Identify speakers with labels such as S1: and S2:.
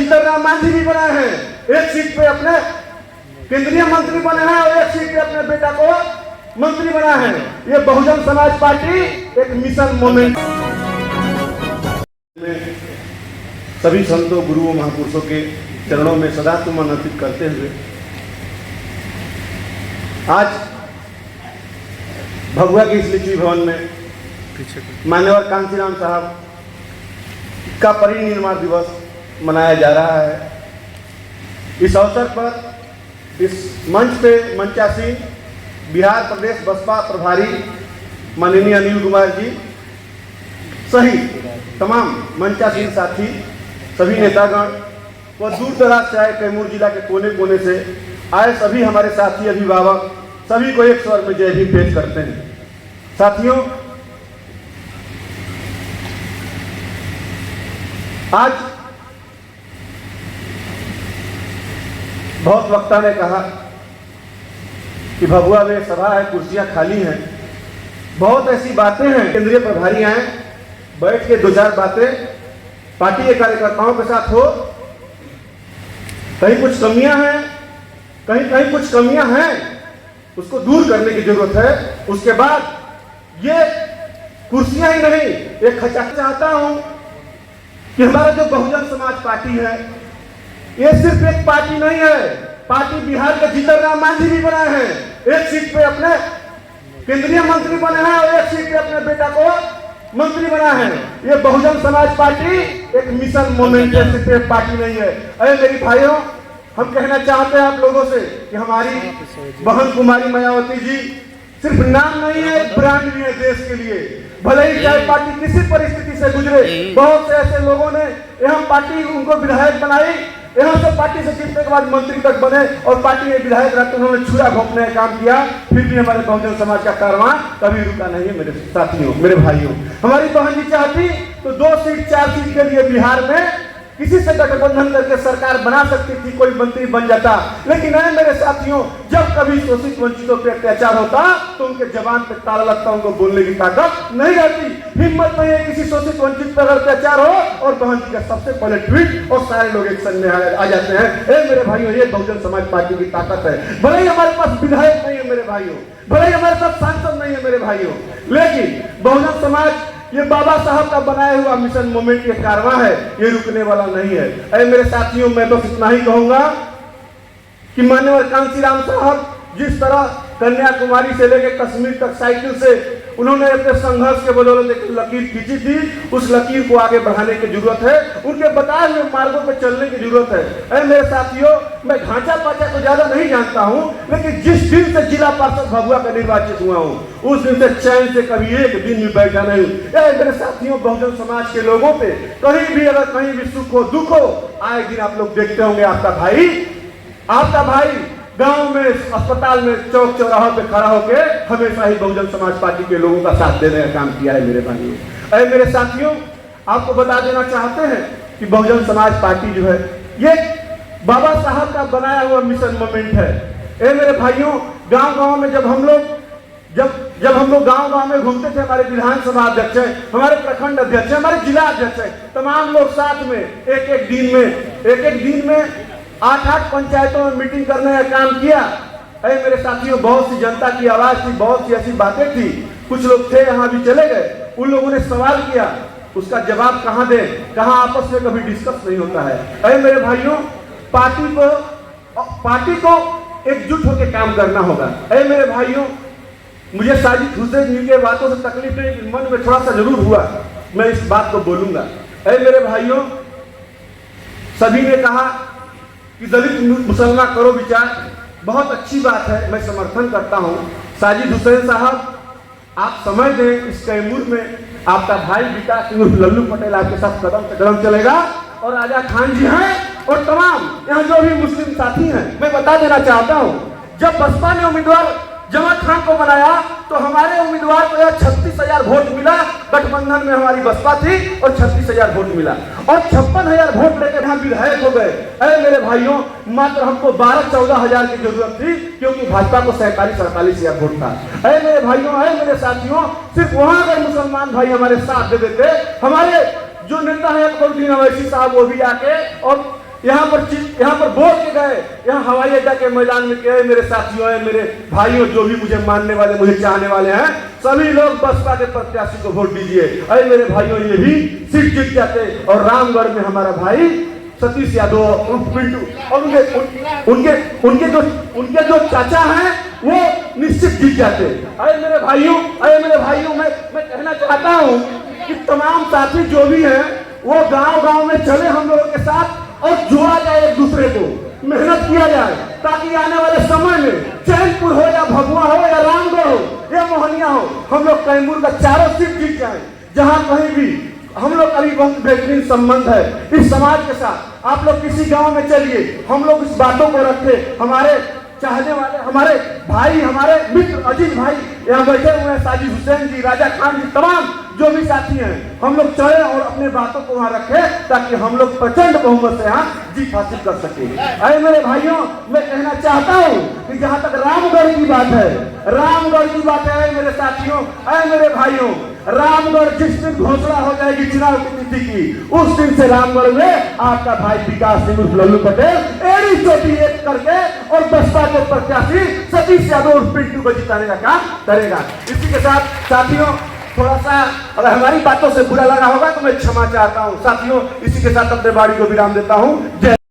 S1: जीतन राम मांझी भी बनाए हैं, एक सीट पे अपने केंद्रीय मंत्री बने हैं और एक सीट पे अपने बेटा को मंत्री बना है। ये बहुजन समाज पार्टी एक मिशन मोमेंट में सभी संतों, गुरुओं, महापुरुषों के चरणों में सदा तुम अर्पित करते हुए आज भगवा के इस लिखी भवन में मान्यवर कांशीराम साहब का परिनिर्वाण दिवस मनाया जा रहा है। इस अवसर पर इस मंच पे मंचासीन बिहार प्रदेश बसपा प्रभारी माननीय अनिल कुमार जी सहित तमाम मंचासीन साथी, सभी नेतागण व दूर दराज से आए कैमूर जिला के कोने कोने से आए सभी हमारे साथी, अभिभावक, सभी को एक स्वर में जय भीम पेश करते हैं। साथियों, आज बहुत वक्ता ने कहा कि भगवा में सभा है, कुर्सियां खाली हैं, बहुत ऐसी बातें हैं। केंद्रीय प्रभारी आए, बैठ के दो चार बातें पार्टी के कार्यकर्ताओं के साथ हो। कहीं कुछ कमियां हैं, कहीं कुछ कमियां हैं, उसको दूर करने की जरूरत है। उसके बाद ये कुर्सियां ही नहीं, एक खचा चाहता हूं कि हमारा जो बहुजन समाज पार्टी है ये सिर्फ एक पार्टी नहीं है। पार्टी बिहार के जीतन राम मांझी भी बनाए हैं, एक सीट पे अपने केंद्रीय मंत्री बने हैं और एक सीट पे अपने बेटा को मंत्री बना है। ये बहुजन समाज पार्टी एक मिशन मोमेंट है, सिर्फ एक पार्टी नहीं है। अरे मेरी भाइयों, हम कहना चाहते हैं आप लोगों से कि हमारी बहन कुमारी मायावती जी सिर्फ नाम नहीं है, ब्रांड भी है देश के लिए। भले ही चाहे पार्टी किसी परिस्थिति से गुजरे, बहुत से ऐसे लोगों ने यहाँ पार्टी उनको विधायक बनाई, यहाँ से पार्टी से जीतने के बाद मंत्री तक बने और पार्टी में विधायक रहते उन्होंने छुरा घोंपने का काम किया, फिर भी हमारे बहुजन समाज का कारवां कभी रुका नहीं है। मेरे साथियों, मेरे भाइयों, हमारी बहन जी चाहती तो 2 सीट 4 सीट के लिए बिहार में किसी से गठबंधन करके सरकार बना सकती थी, कोई मंत्री बन जाता। लेकिन नहीं मेरे साथियों, जब कभी शोषित वंचितों पे अत्याचार होता तो उनके जबान पे ताला लगता, उनको बोलने की ताकत नहीं रहती, हिम्मत नहीं है किसी शोषित वंचित पर अत्याचार हो और बहन जी का सबसे पहले ट्वीट और सारे लोग एक्शन में आ जाते हैं। ए मेरे भाइयों, ये बहुजन समाज पार्टी की ताकत है। भले ही हमारे पास विधायक नहीं है मेरे भाइयों, भले ही हमारे पास सांसद नहीं है मेरे भाइयों, लेकिन बहुजन समाज ये बाबा साहब का बनाया हुआ मिशन मोमेंट ये कारवां है, ये रुकने वाला नहीं है। अरे मेरे साथियों, मैं बस इतना ही कहूंगा कि मान्यवर कांशीराम साहब जिस तरह कन्याकुमारी से लेकर कश्मीर तक साइकिल से उन्होंने अपने संघर्ष के बदौलत एक लकीर खींची थी, उस लकीर को आगे बढ़ाने की जरूरत है, उनके बताए हुए मार्गों पर चलने की जरूरत है। अरे मेरे साथियों, मैं ढांचा पाचा को ज्यादा नहीं जानता हूं, लेकिन जिस दिन से जिला पार्षद भगवा का निर्वाचित हुआ हूं उस दिन से चैन से कभी एक दिन भी बैठा नहीं। अरे मेरे साथियों, बहुजन समाज के लोगों पे कहीं भी अगर कहीं भी सुख हो दुख हो, आए दिन आप लोग देखते होंगे आपका भाई गांव में, अस्पताल में, चौक चौराहों पे खड़ा होकर हमेशा ही बहुजन समाज पार्टी के लोगों का साथ देने का काम किया है मेरे भाइयों। अरे मेरे साथियों, आपको बता देना चाहते हैं कि बहुजन समाज पार्टी जो है ये बाबा साहब का बनाया हुआ मिशन मोमेंट है। अरे मेरे भाइयों, गांव-गांव में जब हम लोग गांव-गांव में घूमते थे, हमारे विधानसभा अध्यक्ष हैं, हमारे प्रखंड अध्यक्ष हैं, हमारे जिला अध्यक्ष हैं, तमाम लोग साथ में एक एक दिन में 8-8 पंचायतों में मीटिंग करने का काम किया। अरे मेरे साथियों, बहुत सी जनता की आवाज थी, बहुत सी ऐसी बातें थी, कुछ लोग थे यहाँ भी चले गए, उन लोगों ने सवाल किया, उसका जवाब कहाँ दें, कहाँ आपस में कभी डिस्कस नहीं होता है। अरे मेरे भाइयों, पार्टी को एकजुट होकर काम करना होगा। अरे मेरे भाइयों, मुझे साजिद हुसैन जी के बातों से तकलीफ नहीं, मन में थोड़ा सा जरूर हुआ, मैं इस बात को बोलूंगा। अरे मेरे भाइयों, सभी ने कहा कि दलित मुसलमान करो विचार, बहुत अच्छी बात है, मैं समर्थन करता हूं। साजिद हुसैन साहब, आप समझ दें, इस कैमूर में आपका भाई विकास लल्लू पटेल आपके साथ कदम से कदम चलेगा और आजा खान जी हैं और तमाम यहाँ जो भी मुस्लिम साथी हैं। मैं बता देना चाहता हूं, जब बसपा ने उम्मीदवार जमा खान को बनाया तो हमारे उम्मीदवार को 36,000 वोट मिला, गठबंधन में हमारी बसपा थी और 36,000 वोट मिला और 56,000 वोट लेकर यहाँ विधायक हो गए। अरे मेरे भाइयों, मात्र हमको 12-14 हजार की जरूरत थी, क्योंकि भाजपा को 47-48 वोट था। अरे मेरे भाइयों, अरे मेरे साथियों, सिर्फ वहां अगर मुसलमान भाई हमारे साथ दे देते, हमारे जो नेता है अकबरुद्दीन अवैसी साहब, वो भी आके और यहाँ पर बोल के गए, यहाँ हवाई अड्डा के मैदान में गए, मेरे साथियों है, मेरे भाइयों, जो भी मुझे मानने वाले, मुझे चाहने वाले हैं, सभी लोग बसपा के प्रत्याशी को वोट दीजिए। अरे मेरे भाइयों, ये भी सीट जीत जाते और रामगढ़ में हमारा भाई सतीश यादव उर्फ पिंटू और उनके जो चाचा हैं वो निश्चित जीत जाते। अरे मेरे भाइयों, मैं कहना चाहता हूँ कि तमाम साथी जो भी हैं वो गांव-गांव में चले हम लोगों के साथ और जोड़ा जाए, एक दूसरे को मेहनत किया जाए, ताकि आने वाले समय में चैनपुर हो या भभुआ हो या रामगढ़ हो या मोहनिया हो, हम लोग कैमूर का चारों सीट जीत जाए। जहां कहीं भी हम लोग अभी बहुत बेहतरीन संबंध है इस समाज के साथ। आप लोग किसी गांव में चलिए, हम लोग इस बातों को रखे, हमारे चाहने वाले, हमारे भाई, हमारे मित्र अजीत भाई यहाँ बैठे हुए हैं, साजिद हुसैन जी, राजा खान जी, तमाम जो भी साथी हैं, हम लोग चले और अपने बातों को वहां रखें ताकि हम लोग प्रचंड बहुमत से यहाँ जीत हासिल कर सके। अरे मेरे भाइयों, मैं कहना चाहता हूँ कि जहां तक रामगढ़ की बात है, अरे मेरे साथियों, अरे मेरे भाइयों, रामगढ़ जिस दिन घोषणा हो जाएगी चुनाव की तिथि की, उस दिन से रामगढ़ में आपका भाई विकास सिंह उर्फ लल्लू पटेल एड़ी चोटी एक करके और बसपा के प्रत्याशी सतीश यादव उर्फ पिंटू को जिताने का काम करेगा। इसी के साथ साथियों, थोड़ा सा अगर हमारी बातों से बुरा लगा होगा तो मैं क्षमा चाहता हूं। साथियों, इसी के साथ अपने वाणी को विराम देता हूं। जय